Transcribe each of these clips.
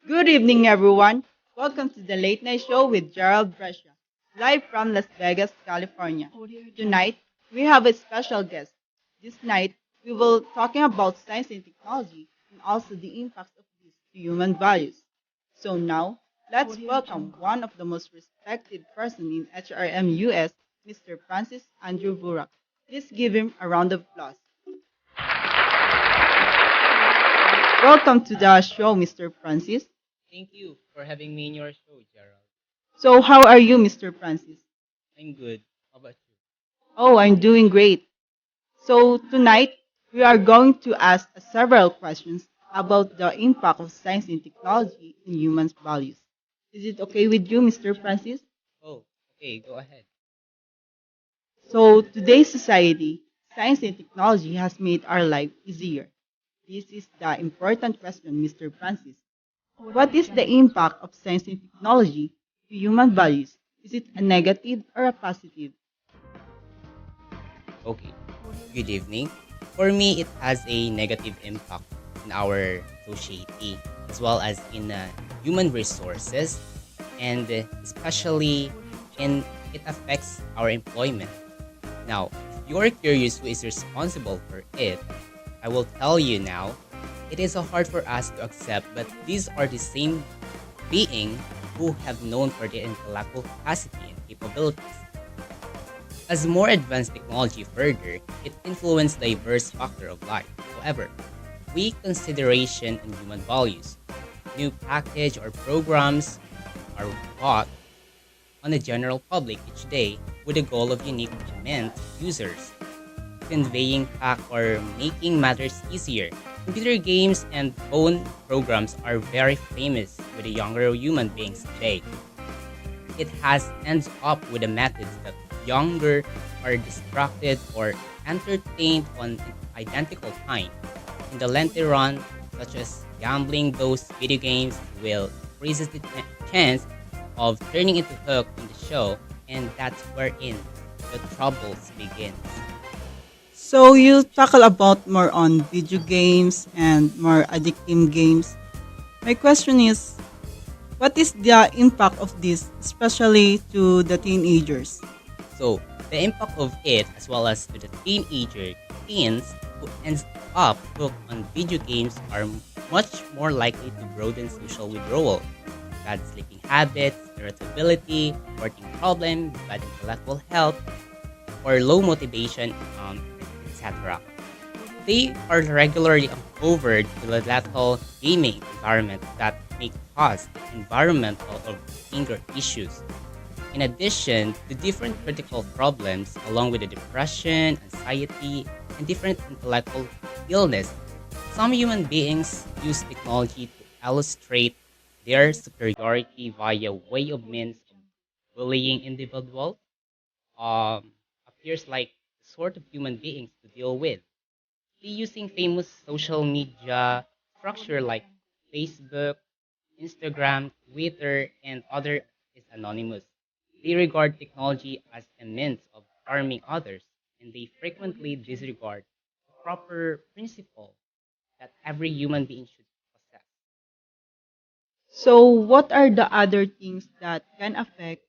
Good evening, everyone. Welcome to the Late Night Show with Gerald Grecia, live from Las Vegas, California. Tonight, we have a special guest. This night, we will talking about science and technology and also the impacts of this to human values. So now, let's welcome one of the most respected person in HRM US, Mr. Francis Andrew Burac. Please give him a round of applause. Welcome to the show, Mr. Francis. Thank you for having me in your show, Gerald. So, how are you, Mr. Francis? I'm good. How about you? Oh, I'm doing great. So, tonight, we are going to ask several questions about the impact of science and technology in human values. Is it okay with you, Mr. Francis? Oh, okay, go ahead. So, today's society, science and technology has made our life easier. This is the important question, Mr. Francis. What is the impact of science and technology to human values? Is it a negative or a positive? Okay, good evening. For me, it has a negative impact in our society as well as in human resources, and especially in it affects our employment. Now, if you're curious who is responsible for it, I will tell you now. It is so hard for us to accept, but these are the same beings who have known for their intellectual capacity and capabilities. As more advanced technology further, it influences diverse factor of life. However, weak consideration in human values. New package or programs are bought on the general public each day with the goal of unique meant users, conveying fact or making matters easier. Computer games and phone programs are very famous with the younger human beings today. It has ends up with the methods that younger are distracted or entertained on identical time. In the lengthy run, such as gambling, those video games will increase the chance of turning into hook in the show, and that's wherein the troubles begin. So you tackle about more on video games and more addictive games. My question is, what is the impact of this, especially to the teenagers? So the impact of it, as well as to the teens who ends up hooked on video games, are much more likely to broaden social withdrawal, bad sleeping habits, irritability, working problems, bad intellectual health, or low motivation, etc. They are regularly uncovered to the lethal gaming environment that may cause environmental or anger issues. In addition, the different critical problems, along with the depression, anxiety, and different intellectual illness, some human beings use technology to illustrate their superiority via way of means of bullying individuals. Appears like the sort of human beings to deal with. They using famous social media structure like Facebook, Instagram, Twitter, and other is anonymous. They regard technology as a means of harming others, and they frequently disregard the proper principle that every human being should possess. So what are the other things that can affect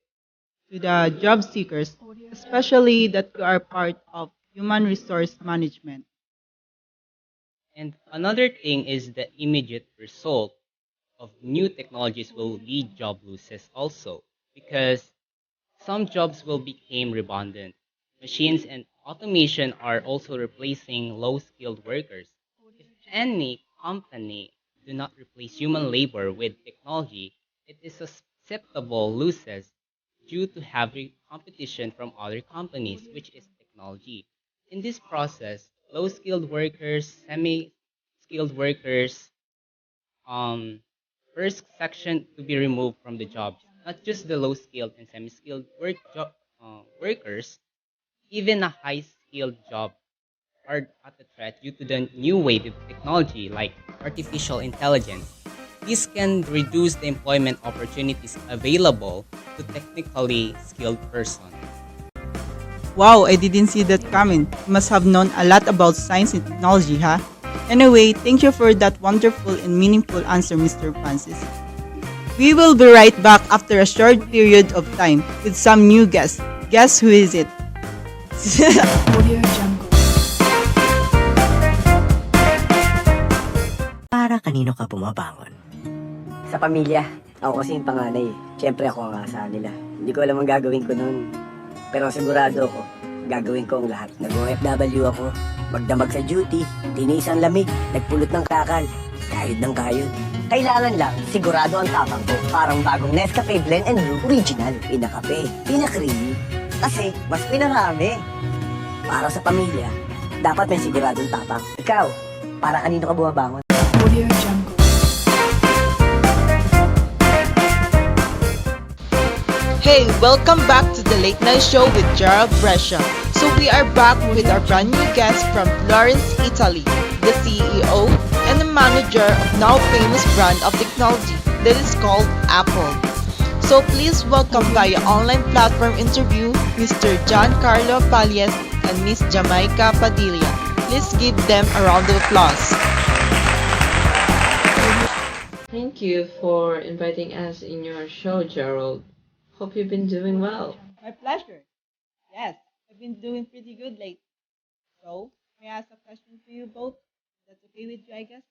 to the job seekers, especially that you are part of human resource management? And another thing is the immediate result of new technologies will lead job losses also, because some jobs will become redundant. Machines and automation are also replacing low-skilled workers. If any company do not replace human labor with technology, it is susceptible losses due to heavy competition from other companies, which is technology. In this process, low-skilled workers, semi-skilled workers, um, first section to be removed from the jobs. Not just the low-skilled and semi-skilled workers, even a high-skilled job are at a threat due to the new wave of technology like artificial intelligence. This can reduce the employment opportunities available to technically skilled persons. Wow, I didn't see that coming. You must have known a lot about science and technology, huh? Anyway, thank you for that wonderful and meaningful answer, Mr. Francis. We will be right back after a short period of time with some new guests. Guess who is it? Para kanino ka bumabangon? Sa pamilya. Ako kasi yung panganay. Siyempre ako ang asa nila. Hindi ko alam ang gagawin ko noon. Pero sigurado ako, gagawin ko ang lahat. Nag-OFW ako, magdamag sa duty, tinis ang lamig, nagpulot ng kakal, kayod ng kayod. Kailangan lang, sigurado ang tapang ko. Parang bagong Nescafe Blend and Brew Original. Pinakape, pinakreamy. Kasi mas pinarami. Para sa pamilya, dapat may siguradong tapang. Ikaw, para kanino ka bumabangon? Hey, welcome back to the Late Night Show with Gerald Grecia. So we are back with our brand new guest from Florence, Italy, the CEO and the manager of now famous brand of technology that is called Apple. So please welcome via online platform interview Mr. Carlo and Miss Jamaica Padilla. Please give them a round of applause. Thank you for inviting us in your show, Gerald. Hope you've been doing well. My pleasure. Yes, I've been doing pretty good lately. So, may I ask a question to you both? That's okay with you, I guess?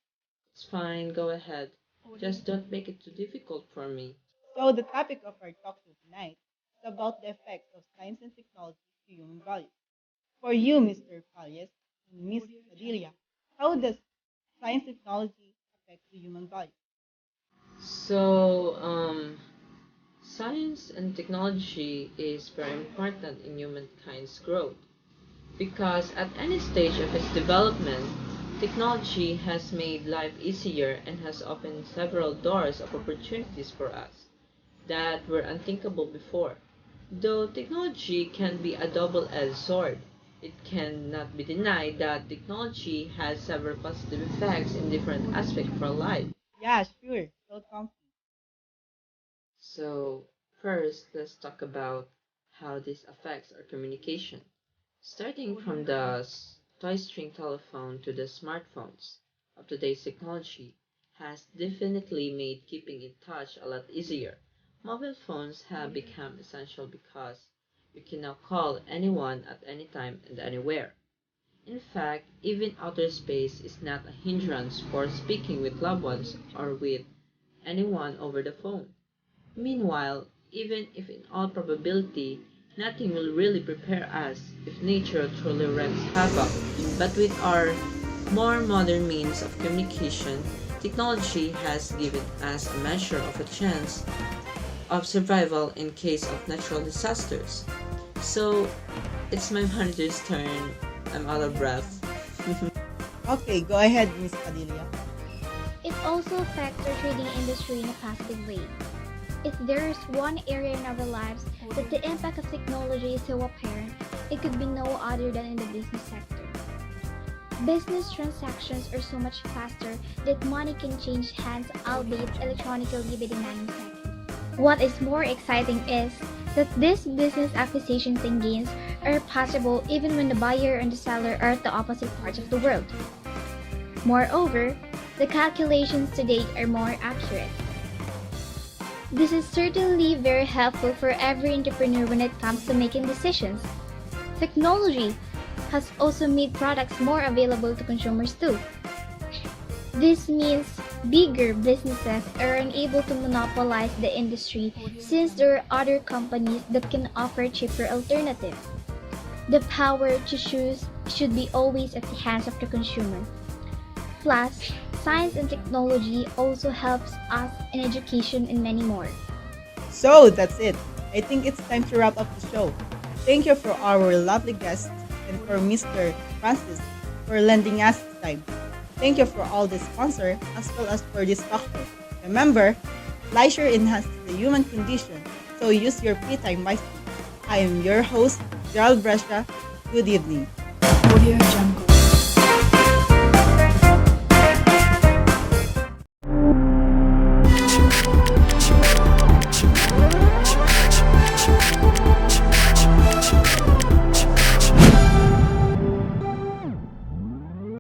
It's fine, go ahead. Just don't make it too difficult for me. So, the topic of our talk show tonight is about the effects of science and technology to human values. For you, Mr. Palles and Miss Padilla, how does science and technology affect the human values? So, science and technology is very important in humankind's growth because at any stage of its development, technology has made life easier and has opened several doors of opportunities for us that were unthinkable before. Though technology can be a double-edged sword, it cannot be denied that technology has several positive effects in different aspects of our life. Yeah, sure. Welcome. So, first, let's talk about how this affects our communication. Starting from the toy string telephone to the smartphones of today's technology has definitely made keeping in touch a lot easier. Mobile phones have become essential because you can now call anyone at any time and anywhere. In fact, even outer space is not a hindrance for speaking with loved ones or with anyone over the phone. Meanwhile, even if in all probability nothing will really prepare us if nature truly wreaks havoc, but with our more modern means of communication, technology has given us a measure of a chance of survival in case of natural disasters. So, it's my manager's turn. I'm out of breath. Okay, go ahead, Miss Padilla. It also affects our trading industry in a positive way. If there is one area in our lives that the impact of technology is so apparent, it could be no other than in the business sector. Business transactions are so much faster that money can change hands, albeit electronically within nanoseconds. What is more exciting is that these business acquisitions and gains are possible even when the buyer and the seller are at the opposite parts of the world. Moreover, the calculations today are more accurate. This is certainly very helpful for every entrepreneur when it comes to making decisions. Technology has also made products more available to consumers too. This means bigger businesses are unable to monopolize the industry since there are other companies that can offer cheaper alternatives. The power to choose should be always at the hands of the consumer. Plus, science and technology also helps us in education and many more. So that's it. I think it's time to wrap up the show. Thank you for our lovely guests and for Mr. Francis for lending us his time. Thank you for all the sponsors as well as for this talk show. Remember, leisure enhances the human condition, so use your free time wisely. I am your host, Gerald Grecia. Good evening. Audio Jungle.